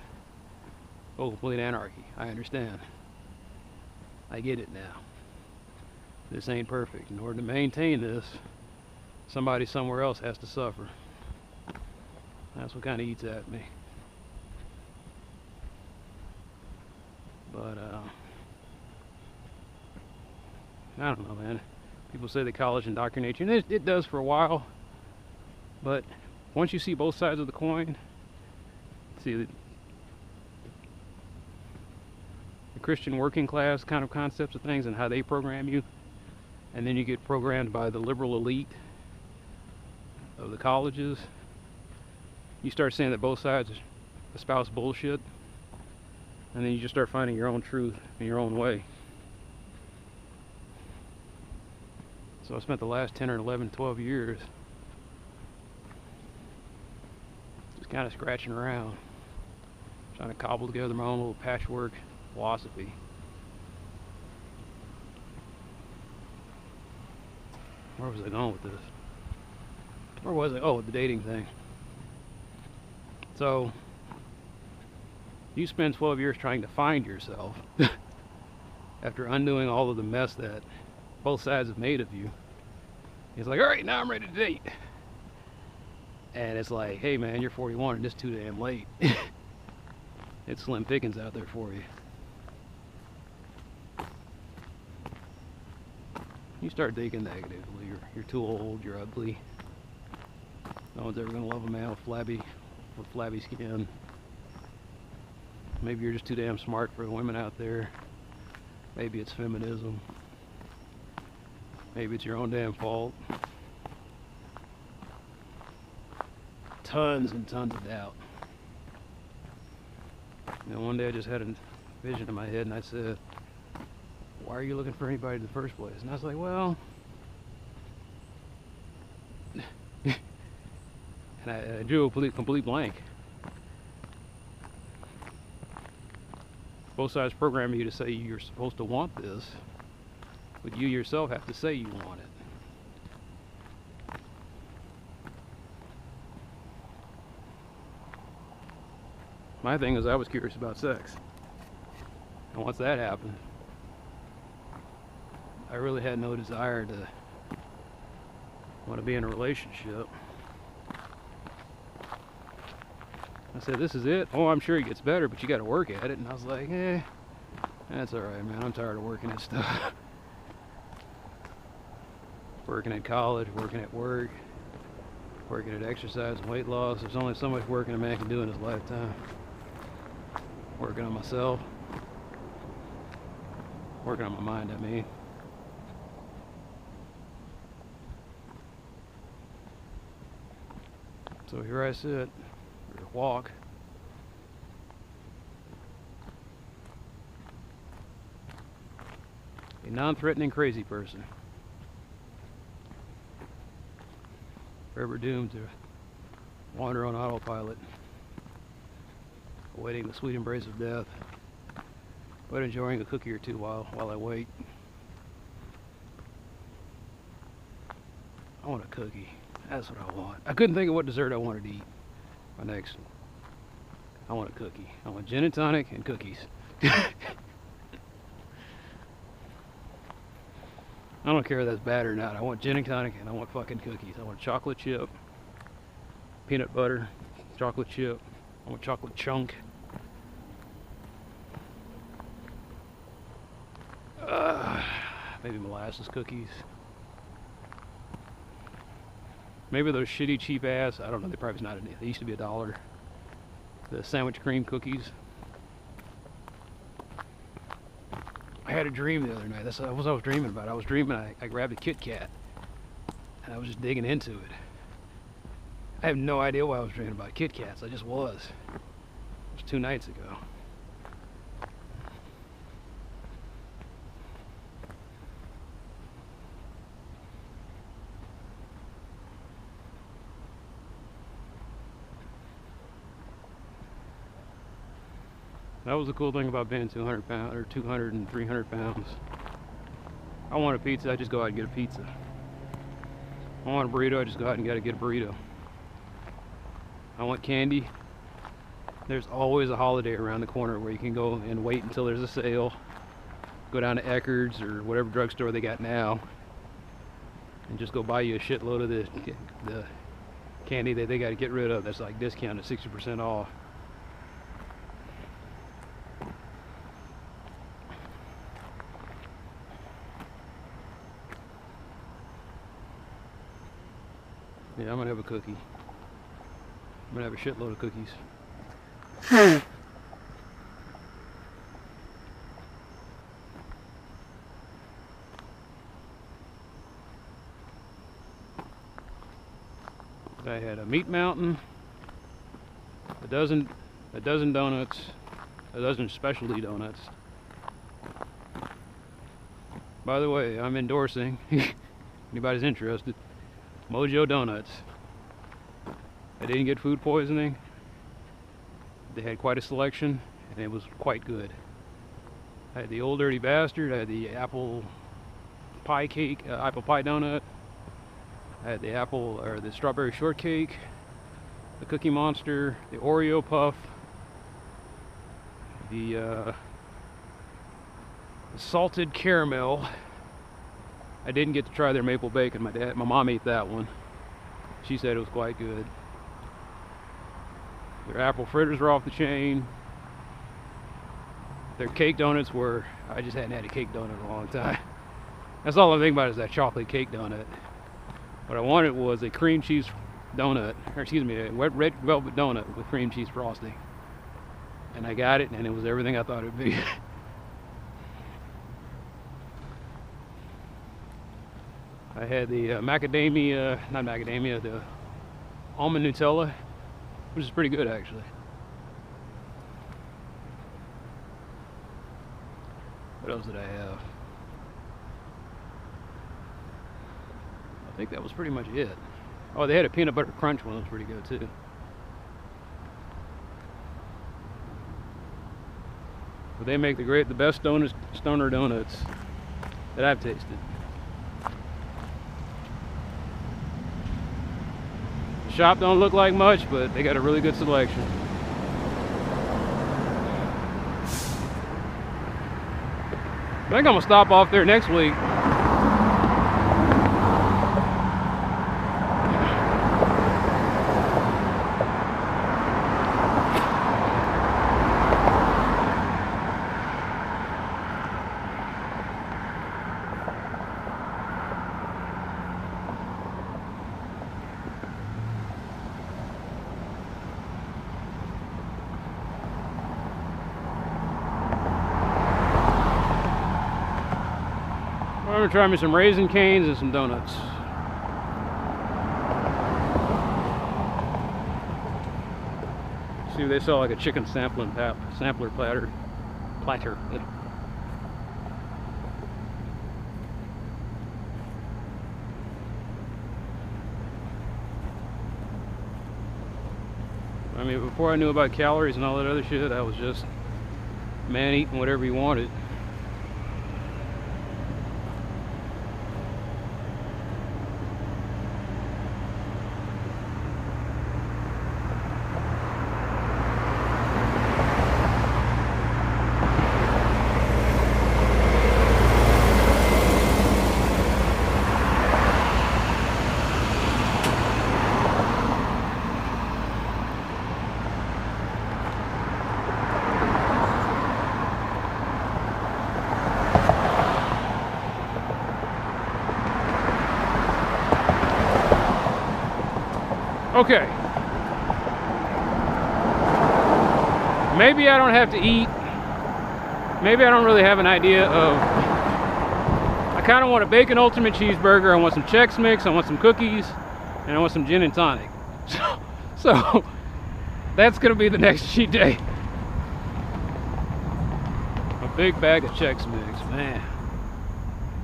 Speaker 1: Oh, complete anarchy. I understand. I get it now. This ain't perfect. In order to maintain this, somebody somewhere else has to suffer. That's what kind of eats at me. But, I don't know, man. People say that college indoctrinates you, and it does for a while. But once you see both sides of the coin, see the Christian working class kind of concepts of things and how they program you, and then you get programmed by the liberal elite of the colleges, you start saying that both sides espouse bullshit, and then you just start finding your own truth in your own way. So I spent the last 10 or 11, 12 years just kind of scratching around, trying to cobble together my own little patchwork philosophy. Where was I going with this? Where was I? Oh, the dating thing. So, you spend 12 years trying to find yourself after undoing all of the mess that both sides have made of you. It's like, alright, now I'm ready to date. And it's like, hey man, you're 41 and it's too damn late. It's slim pickings out there for you. You start thinking negatively. You're too old, you're ugly. No one's ever gonna love a man with flabby skin. Maybe you're just too damn smart for the women out there. Maybe it's feminism. Maybe it's your own damn fault. Tons and tons of doubt. And one day I just had a vision in my head and I said, why are you looking for anybody in the first place? And I was like, well, and I drew a complete blank. Both sides program you to say you're supposed to want this, but you yourself have to say you want it. My thing is I was curious about sex. And once that happened, I really had no desire to want to be in a relationship. I said, this is it? Oh, I'm sure it gets better, but you got to work at it. And I was like, that's alright, man. I'm tired of working at stuff. Working at college, working at work, working at exercise and weight loss. There's only so much working a man can do in his lifetime. Working on myself. Working on my mind, I mean. So here I sit, or walk. A non-threatening crazy person. Forever doomed to wander on autopilot, awaiting the sweet embrace of death, but enjoying a cookie or two while I wait. I want a cookie. That's what I want. I couldn't think of what dessert I wanted to eat. My next. I want a cookie. I want gin and tonic and cookies. I don't care if that's bad or not. I want gin and tonic and I want fucking cookies. I want chocolate chip, peanut butter, chocolate chip. I want chocolate chunk. Maybe molasses cookies. Maybe those shitty cheap ass, I don't know, they probably not, they used to be $1. The sandwich cream cookies. I had a dream the other night. That's what I was dreaming about. I was dreaming I grabbed a Kit Kat and I was just digging into it. I have no idea why I was dreaming about Kit Kats. I just was. It was 2 nights ago. That was the cool thing about being 200 pounds, or 200 and 300 pounds. I want a pizza, I just go out and get a pizza. I want a burrito, I just go out and gotta get a burrito. I want candy. There's always a holiday around the corner where you can go and wait until there's a sale. Go down to Eckerd's or whatever drugstore they got now, and just go buy you a shitload of the candy that they gotta get rid of that's like discounted 60% off. Yeah, I'm gonna have a cookie. I'm gonna have a shitload of cookies. I had a meat mountain, a dozen donuts, a dozen specialty donuts. By the way, I'm endorsing, anybody's interested, Mojo Donuts. I didn't get food poisoning. They had quite a selection, and it was quite good. I had the Old Dirty Bastard, I had the apple pie cake, apple pie donut. I had the strawberry shortcake, the Cookie Monster, the Oreo puff, the salted caramel. I didn't get to try their maple bacon. My mom ate that one. She said it was quite good. Their apple fritters were off the chain. Their cake donuts were, I just hadn't had a cake donut in a long time. That's all I think about is that chocolate cake donut. What I wanted was a cream cheese donut, or excuse me, a red velvet donut with cream cheese frosting. And I got it, and it was everything I thought it would be. I had the the almond Nutella, which is pretty good actually. What else did I have? I think that was pretty much it. Oh, they had a peanut butter crunch one that was pretty good too. But they make the best stoner donuts that I've tasted. The shop don't look like much, but they got a really good selection. I think I'm gonna stop off there next week. I'm gonna try me some Raisin Canes and some donuts. See, they sell like a chicken sampler platter. I mean, before I knew about calories and all that other shit, I was just man eating whatever he wanted. Okay. Maybe I don't have to eat. Maybe I don't really have an idea of... I kind of want a bacon ultimate cheeseburger. I want some Chex Mix. I want some cookies. And I want some gin and tonic. So that's going to be the next cheat day. A big bag of Chex Mix, man.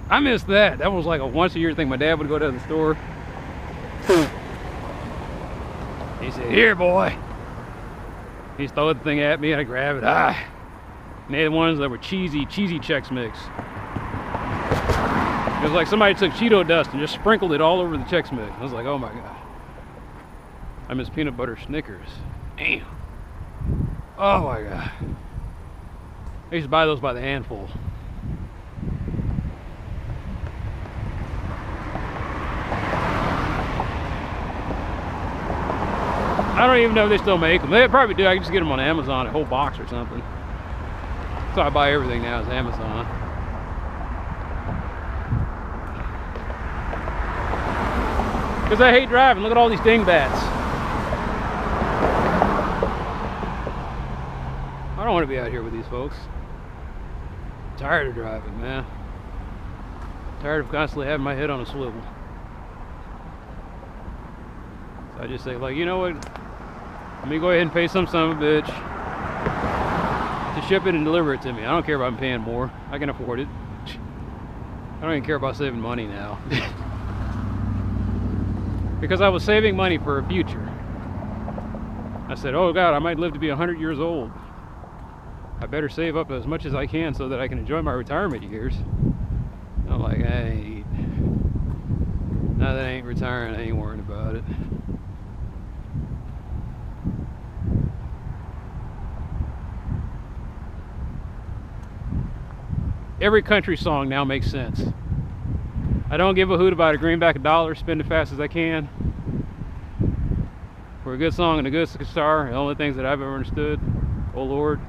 Speaker 1: I miss that. That was like a once a year thing. My dad would go to the store. He said, "Here, boy." He'd throw the thing at me, and I'd grab it. And they had ones that were cheesy Chex Mix. It was like somebody took Cheeto dust and just sprinkled it all over the Chex Mix. I was like, oh my god. I miss peanut butter Snickers. Damn. Oh my god. I used to buy those by the handful. I don't even know if they still make them. They probably do. I can just get them on Amazon, a whole box or something. So I buy everything now is Amazon. Because I hate driving. Look at all these dingbats. I don't want to be out here with these folks. I'm tired of driving, man. I'm tired of constantly having my head on a swivel. So I just say, like, you know what? Let me go ahead and pay some son of a bitch to ship it and deliver it to me. I don't care if I'm paying more. I can afford it. I don't even care about saving money now. Because I was saving money for a future. I said, oh God, I might live to be 100 years old. I better save up as much as I can so that I can enjoy my retirement years. And I'm like, hey, now that I ain't retiring, I ain't worrying about it. Every country song now makes sense. I don't give a hoot about a greenback $1, spend it fast as I can. For a good song and a good guitar, the only things that I've ever understood, oh Lord,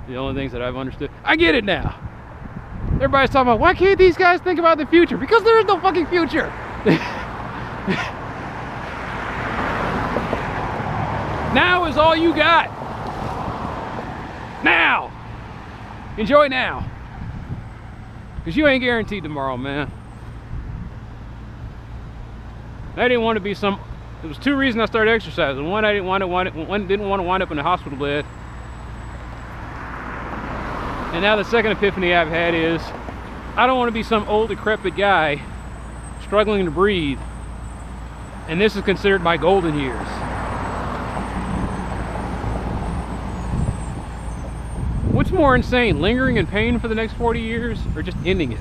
Speaker 1: the only things that I've understood. I get it now. Everybody's talking about, why can't these guys think about the future? Because there is no fucking future. Now is all you got. Now. Enjoy now. Because you ain't guaranteed tomorrow, man. I didn't want to be some... There was two reasons I started exercising. One, I didn't want to wind up in a hospital bed. And now the second epiphany I've had is, I don't want to be some old decrepit guy struggling to breathe. And this is considered my golden years. What's more insane, lingering in pain for the next 40 years or just ending it?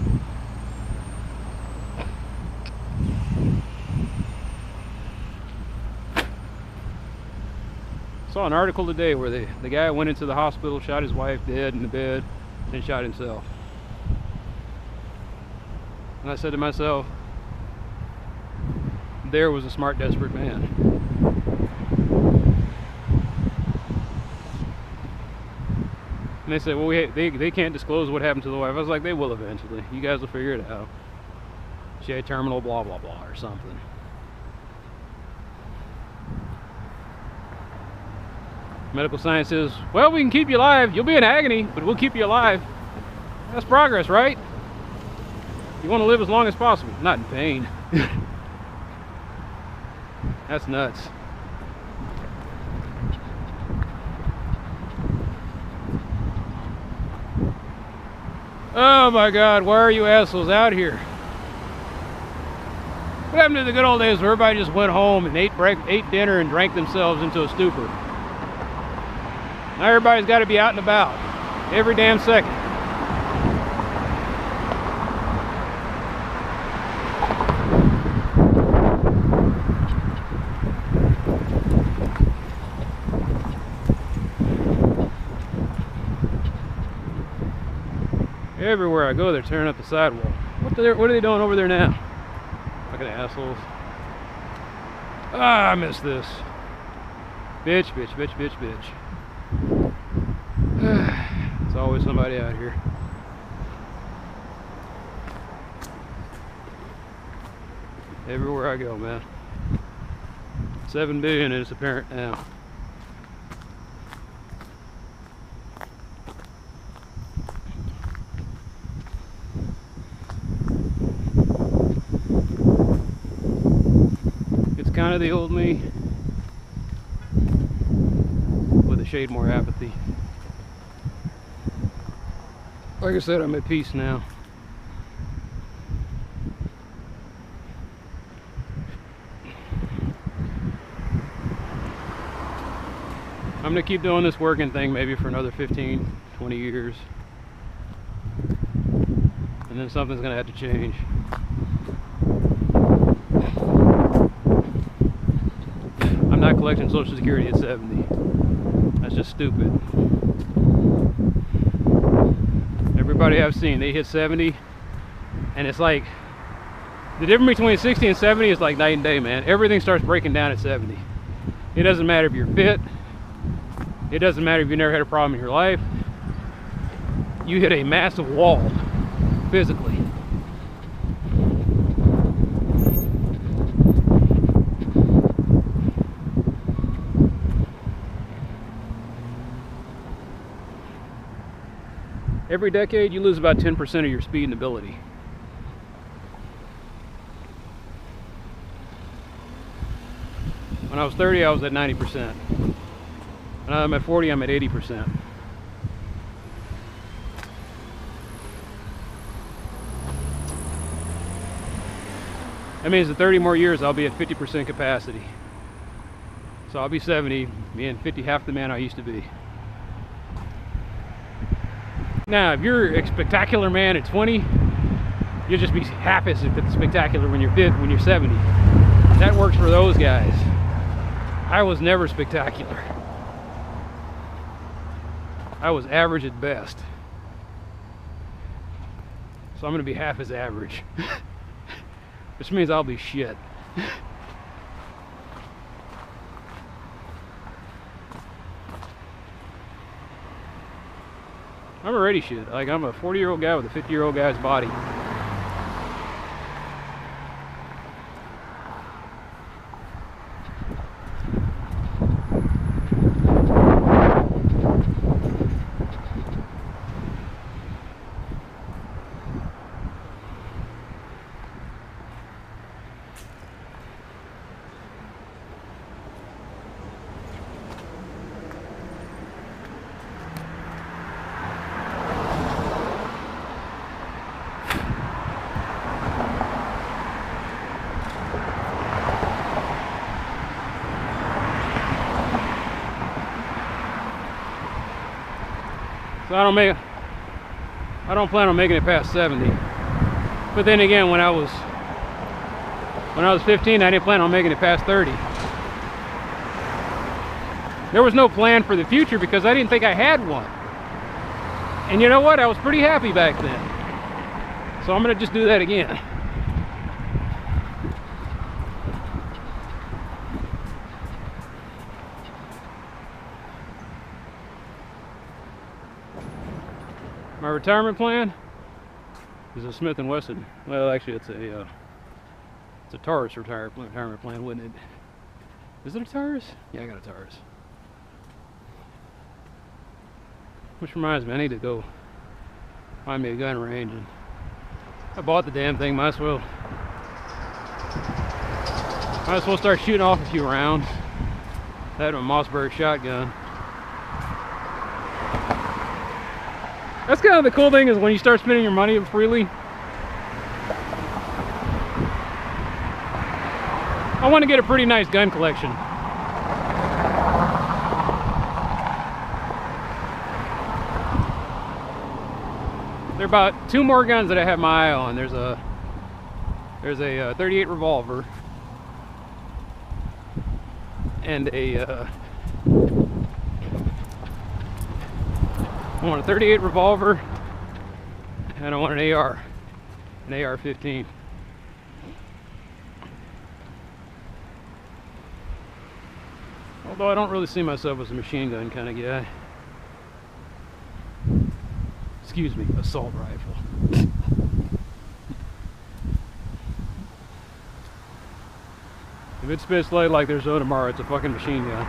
Speaker 1: Saw an article today where the guy went into the hospital, shot his wife dead in the bed, then shot himself. And I said to myself, there was a smart, desperate man. And they said, well, they can't disclose what happened to the wife. I was like, they will eventually. You guys will figure it out. She had terminal blah, blah, blah, or something. Medical science says, well, we can keep you alive. You'll be in agony, but we'll keep you alive. That's progress, right? You want to live as long as possible, not in pain. That's nuts. Oh my God, why are you assholes out here? What happened to the good old days where everybody just went home and ate dinner and drank themselves into a stupor? Now everybody's got to be out and about every damn second. Everywhere I go, they're tearing up the sidewalk. What are they doing over there now? Fucking assholes. Ah, I miss this. Bitch, bitch, bitch, bitch, bitch. There's always somebody out here. Everywhere I go, man. 7 billion and it's apparent now. It's kind of the old me with a shade more apathy. Like I said, I'm at peace now. I'm gonna keep doing this working thing maybe for another 15, 20 years. And then something's gonna have to change. I'm not collecting Social Security at 70. That's just stupid. Everybody I've seen, they hit 70, and it's like, the difference between 60 and 70 is like night and day, man. Everything starts breaking down at 70. It doesn't matter if you're fit. It doesn't matter if you never had a problem in your life. You hit a massive wall, physically. Every decade, you lose about 10% of your speed and ability. When I was 30, I was at 90%. When I'm at 40, I'm at 80%. That means in 30 more years, I'll be at 50% capacity. So I'll be 70, being 50, half the man I used to be. Now, if you're a spectacular man at 20, you'll just be half as spectacular when you're 70. That works for those guys. I was never spectacular. I was average at best. So I'm gonna be half as average. Which means I'll be shit. I'm already shit. Like, I'm a 40-year-old guy with a 50-year-old guy's body. So I don't plan on making it past 70. But then again, when I was 15, I didn't plan on making it past 30. There was no plan for the future because I didn't think I had one. And you know what? I was pretty happy back then. So I'm gonna just do that again. My retirement plan is a Smith & Wesson. Well, actually, it's a Taurus retirement plan, wouldn't it? Is it a Taurus? Yeah, I got a Taurus. Which reminds me, I need to go find me a gun range. And I bought the damn thing. Might as well start shooting off a few rounds. I had a Mossberg shotgun. That's kind of the cool thing, is when you start spending your money freely. I want to get a pretty nice gun collection. There are about 2 more guns that I have my eye on. There's a 38 revolver and I want a 38 revolver, and I want an AR-15. Although I don't really see myself as a machine gun kind of guy. Excuse me, assault rifle. If it spits light like there's no tomorrow, it's a fucking machine gun.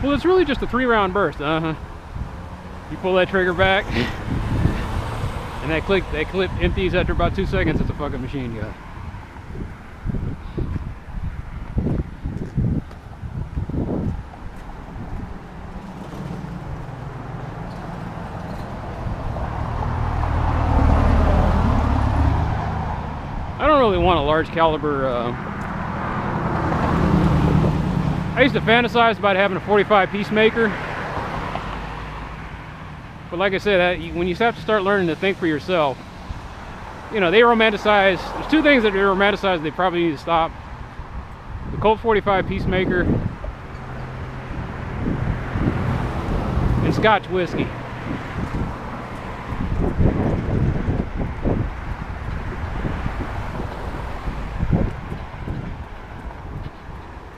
Speaker 1: Well, it's really just a 3-round burst. You pull that trigger back, and that clip empties after about 2 seconds. It's a fucking machine gun. I don't really want a large caliber. I used to fantasize about having a 45 Peacemaker, but like I said, when you have to start learning to think for yourself, you know, they romanticize. There's 2 things that they romanticize they probably need to stop: the Colt 45 Peacemaker and Scotch whiskey.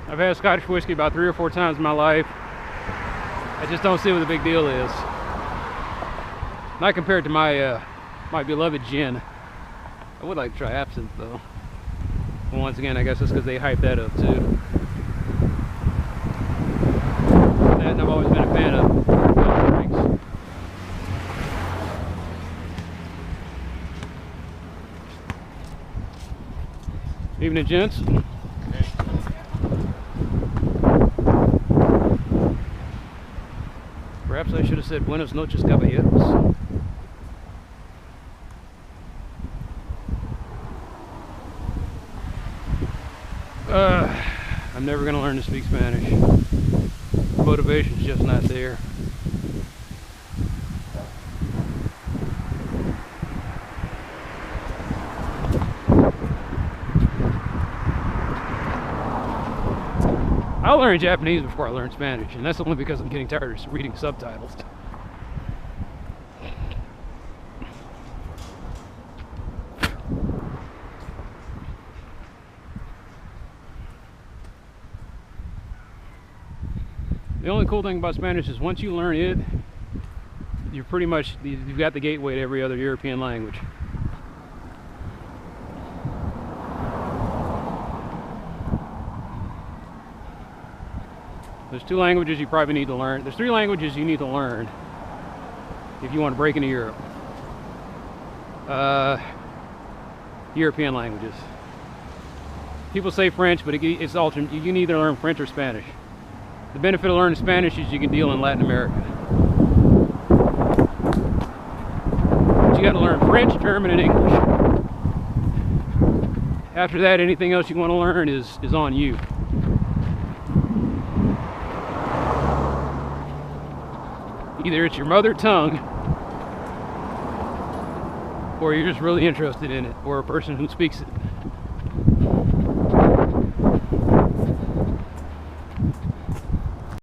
Speaker 1: I've had Scotch whiskey about 3 or 4 times in my life. I just don't see what the big deal is. Not compared to my my beloved gin. I would like to try absinthe though. But once again, I guess it's because they hype that up too. That I've always been a fan of. Evening, gents. Perhaps I should have said Buenos noches, caballeros. I'm never going to learn to speak Spanish. Motivation's just not there. I'll learn Japanese before I learn Spanish, and that's only because I'm getting tired of reading subtitles. The only cool thing about Spanish is once you learn it, you're pretty much, you've got the gateway to every other European language. There's 2 languages you probably need to learn. There's 3 languages you need to learn if you want to break into Europe. European languages. People say French, but it's alternate. You can either learn French or Spanish. The benefit of learning Spanish is you can deal in Latin America. But you got to learn French, German, and English. After that, anything else you want to learn is on you. Either it's your mother tongue, or you're just really interested in it, or a person who speaks it.